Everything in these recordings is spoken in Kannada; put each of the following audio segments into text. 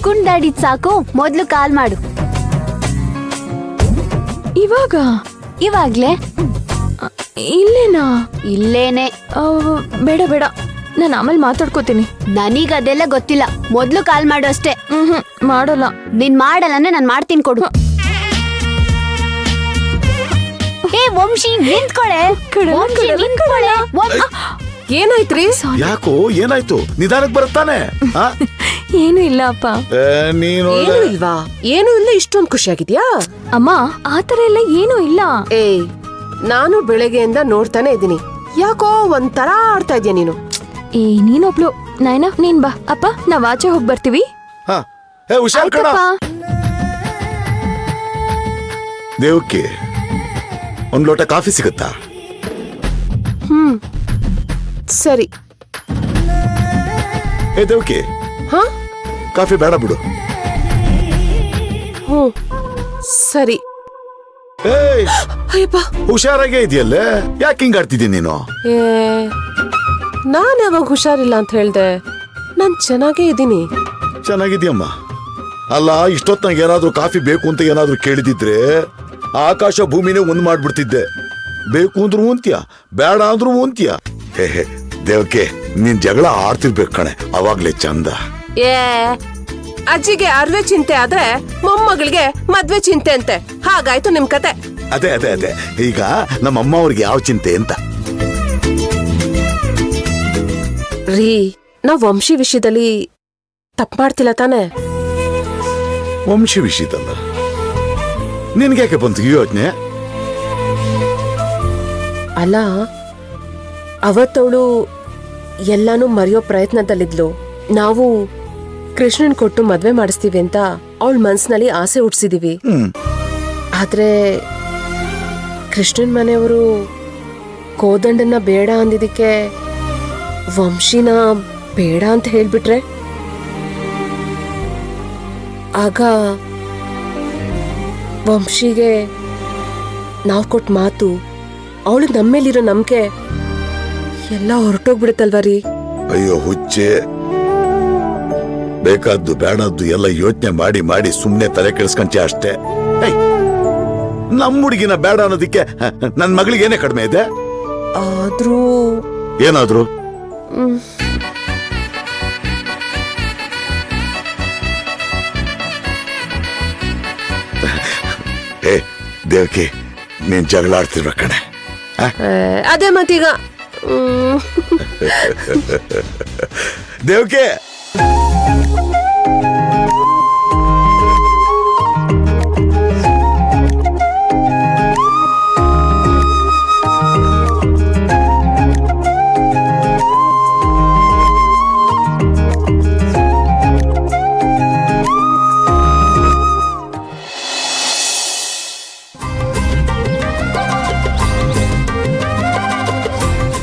ಕುಂದಾಡಿದ್ ಸಾಕು, ಮೊದ್ಲು ಕಾಲ್ ಮಾಡು. ಇವಾಗ್ಲೇ ಇಲ್ಲೇನಾ? ಇಲ್ಲೇನೆ. ಬೇಡ ಬೇಡ, ನಾನು ಆಮೇಲೆ ಮಾತಾಡ್ಕೋತೀನಿ. ನನೀಗ ಅದೆಲ್ಲ ಗೊತ್ತಿಲ್ಲ, ಮೊದ್ಲು ಕಾಲ್ ಮಾಡು ಅಷ್ಟೇ. ಮಾಡಲ್ಲ. ನೀನ್ ಮಾಡಲ್ಲ ಅಂದ್ರೆ ನಾನ್ ಮಾಡ್ತೀನಿ, ಕೊಡು. ಏ ವಂಶಿ ನಿಂತ್ಕೊಳೆ. ಏನಾಯ್ತ್ರಿ? ಯಾಕೋ ಏನಾಯ್ತು? ನಿಧಾನಕ್ಕೆ ಬರುತ್ತಾನೆ. ಏನು ಇಲ್ಲ ಅಪ್ಪ. ನೀನು ಏನು ಇಲ್ವಾ? ಏನು ಇಲ್ಲ, ಇಷ್ಟೊಂದು ಖುಷಿಯಾಗಿದ್ಯಾ? ಅಮ್ಮ ಆತರ ಎಲ್ಲ ಏನೂ ಇಲ್ಲ. ಏಯ್, ನಾನು ಬೆಳಗ್ಗೆಯಿಂದ ನೋಡ್ತಾನೆ ಇದ್ದೀನಿ, ಯಾಕೋ ಒಂಥರ ಆಡ್ತಾ ಇದ್ಯಾ ನೀನು. ನೀನೊಬ್ಳು. ನಾಯ್ನ ನೀನ್ ಬಾ. ಅಪ್ಪ ನಾವ್ ಆಚೆ ಹೋಗಿ ಬರ್ತೀವಿ. ಹುಷಾರ್ ಕಣ. ದೇವಕ್ಕೆ ಒಂದ್ ಲೋಟ ಕಾಫಿ ಸಿಗುತ್ತಾ? ಸರಿ. ಏ ದೇವಕ್ಕೆ, ಹಾ ಕಾಫಿ ಬೇಡ ಬಿಡು. ಸರಿ. ಏಯ್, ಅಯ್ಯಪ್ಪ, ಹುಷಾರಾಗೇ ಇದೆಯಲ್ಲೇ, ಯಾಕೆ ಹಿಂಗ್ ಆಡ್ತಿದ್ದೀನಿ ನೀನು? ನಾನ್ ಯಾವಾಗ ಹುಷಾರಿಲ್ಲ ಅಂತ ಹೇಳ್ದೆ? ನಾನ್ ಚೆನ್ನಾಗೇ ಇದ್ದೀನಿ. ಚೆನ್ನಾಗಿದ್ಯಮ್ಮ. ಅಲ್ಲ, ಇಷ್ಟೊತ್ನಾಗ ಏನಾದ್ರೂ ಕಾಫಿ ಬೇಕು ಅಂತ ಏನಾದ್ರೂ ಕೇಳಿದಿದ್ರೆ ಆಕಾಶ ಭೂಮಿನೇ ಒಂದ್ ಮಾಡ್ಬಿಡ್ತಿದ್ದೆ. ಬೇಕು ಅಂದ್ರೂ ಉಂತ್ಯ, ಬೇಡ ಅಂದ್ರೂ ಉಂತ್ಯ. ಹೇ ದೇವಕ್ಕೆ, ನೀನ್ ಜಗಳ ಆಡ್ತಿರ್ಬೇಕು ಕಣೆ, ಅವಾಗ್ಲೇ ಚಂದ. ಅಜ್ಜಿಗೆ ಅರ್ವೆ ಚಿಂತೆ ಆದ್ರೆ ಮೊಮ್ಮಗಳಿಗೆ ಮದ್ವೆ ಚಿಂತೆ ಅಂತೆ. ಹಾಗಾಯ್ತು ನಿಮ್ ಕತೆ. ಅದೇ ಅದೇ ಅದೇ ಈಗ ನಮ್ಮಮ್ಮ ಅವ್ರಿಗೆ ಯಾವ ಚಿಂತೆ ಅಂತ. ರೀ, ನಾವ್ ವಂಶಿ ವಿಷಯದಲ್ಲಿ ತಪ್ಪು ಮಾಡ್ತಿಲ್ಲ ತಾನೆ? ವಂಶಿ ವಿಷಯದಲ್ಲ, ನಿನ್ಗ್ಯಾಕೆ ಬಂತು ಈ ಯೋಚನೆ? ಅಲ್ಲ, ಅವತ್ತವಳು ಎಲ್ಲಾನು ಮರೆಯೋ ಪ್ರಯತ್ನದಲ್ಲಿದ್ಲು. ನಾವು ಕೃಷ್ಣನ್ ಕೊಟ್ಟು ಮದ್ವೆ ಮಾಡಿಸ್ತೀವಿ ಅಂತ ಅವಳ ಮನ್ಸಿನಲ್ಲಿ ಆಸೆ ಹುಟ್ಸಿದೀವಿ. ಆದ್ರೆ ಕೃಷ್ಣನ್ ಮನೆಯವರು ಕೋದಂಡನ್ನ ಬೇಡ ಅಂದಿದ್ದಕ್ಕೆ ವಂಶಿನ ಬೇಡ ಅಂತ ಹೇಳ್ಬಿಟ್ರೆ, ಆಗ ವಂಶಿಗೆ ನಾವ್ ಕೊಟ್ಟ ಮಾತು, ಅವಳಿಗೆ ನಮ್ಮೇಲಿರೋ ನಂಬಿಕೆ ಎಲ್ಲ ಹೊರಟೋಗ್ಬಿಡುತ್ತಲ್ವ ರೀ? ಅಯ್ಯೋ ಹುಚ್ಚೆ, ಬೇಕಾದ್ದು ಬೇಡದ್ದು ಎಲ್ಲ ಯೋಚನೆ ಮಾಡಿ ಮಾಡಿ ಸುಮ್ನೆ ತಲೆ ಕೆಡಿಸ್ಕೊಂಚೆ ಅಷ್ಟೇ. ನಮ್ಮ ಹುಡುಗಿನ ಬೇಡ ಅನ್ನೋದಿಕ್ಕೆ ನನ್ ಮಗಳಿಗೆ ಏನೇ ಕಡಿಮೆ ಇದೆ? ಆದ್ರೂ ಏನಾದ್ರು ಏ ದೇವಕಿ, ನೀನ್ ಜಗಳ ಆಡ್ತಿರ್ಬೇಕ ಕಣೆ. ಅದೇ ಮತ್ತೀಗ ದೇವಕಿ,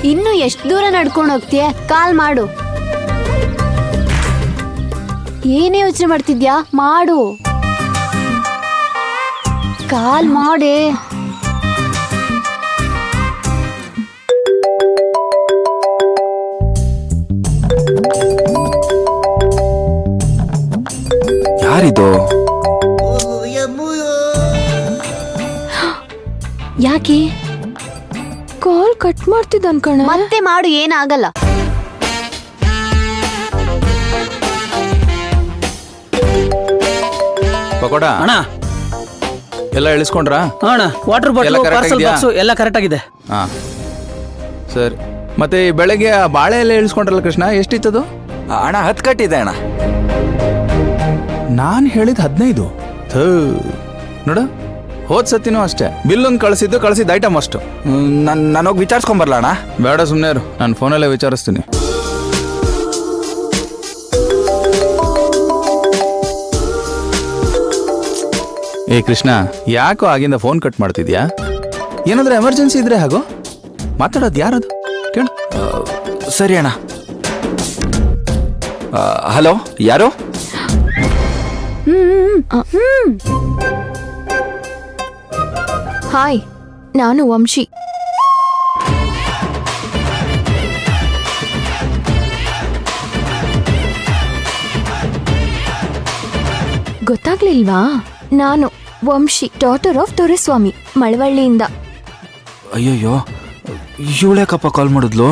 ಇನ್ನು ಎಷ್ಟು ದೂರ ನಡ್ಕೊಂಡು ಹೋಗ್ತೀಯ? ಕಾಲ್ ಮಾಡು. ಏನೇ ಯೋಚನೆ ಮಾಡ್ತಿದ್ಯಾ? ಮಾಡು, ಕಾಲ್ ಮಾಡೇ. ಯಾರಿದು? ಯಾಕೆ ಕಾಲ್ ಕಟ್ ಮಾಡ್ತಿದ್ದ ಅನ್ಕಣ? ಮತ್ತೆ ಮಾಡು, ಏನಾಗಲ್ಲ. ಪಕೋಡ ಅಣ್ಣ, ಎಲ್ಲ ಇಳಿಸ್ಕೊಂಡ್ರಾ? ಅಣ್ಣ, ವಾಟರ್ ಬಾಟಲ್, ಪಾರ್ಸಲ್ ಬಾಕ್ಸ್ ಎಲ್ಲ ಕರೆಕ್ಟ್ ಆಗಿದೆ. ಹಾ ಸರಿ. ಮತ್ತೆ ಈ ಬೆಳಗ್ಗೆ ಆ ಬಾಳೆ ಎಲ್ಲ ಇಳಿಸ್ಕೊಂಡ್ರಲ್ಲ ಕೃಷ್ಣ, ಎಷ್ಟಿತ್ತದು? ಅಣ್ಣ 10 ಕಟ್ಟಿದೆ ಅಣ್ಣ. ನಾನು ಹೇಳಿದ 15. ನೋಡು, ಹೋದ್ ಸತಿನೂ ಅಷ್ಟೇ, ಬಿಲ್ಲೊಂದು ಕಳಿಸಿದ್ದು ಐಟಮ್ ಅಷ್ಟು. ನಾನು ಹೋಗಿ ವಿಚಾರಿಸ್ಕೊಂಬರ್ಲ ಅಣ್ಣ? ಬೇಡ, ಸುಮ್ಮನೆ ಇರು, ನಾನು ಫೋನಲ್ಲೇ ವಿಚಾರಿಸ್ತೀನಿ. ಏ ಕೃಷ್ಣ, ಯಾಕೋ ಆಗಿಂದ ಫೋನ್ ಕಟ್ ಮಾಡ್ತಿದ್ಯಾ? ಏನಾದ್ರೂ ಎಮರ್ಜೆನ್ಸಿ ಇದ್ರೆ ಹಾಗೋ ಮಾತಾಡೋದು. ಯಾರದು ಕೇಳು. ಸರಿ ಅಣ್ಣ. ಹಲೋ, ಯಾರು? ಹಾಯ್, ನಾನು ವಂಶಿ. ಗೊತ್ತಾಗ್ಲಿಲ್ವಾ? ನಾನು ವಂಶಿ, ಡಾಟರ್ ಆಫ್ ದೊರೆಸ್ವಾಮಿ, ಮಳವಳ್ಳಿಯಿಂದ. ಅಯ್ಯಯ್ಯೋ ಇವಳ್ಯಾಕಪ್ಪ ಕಾಲ್ ಮಾಡಿದ್ಲು?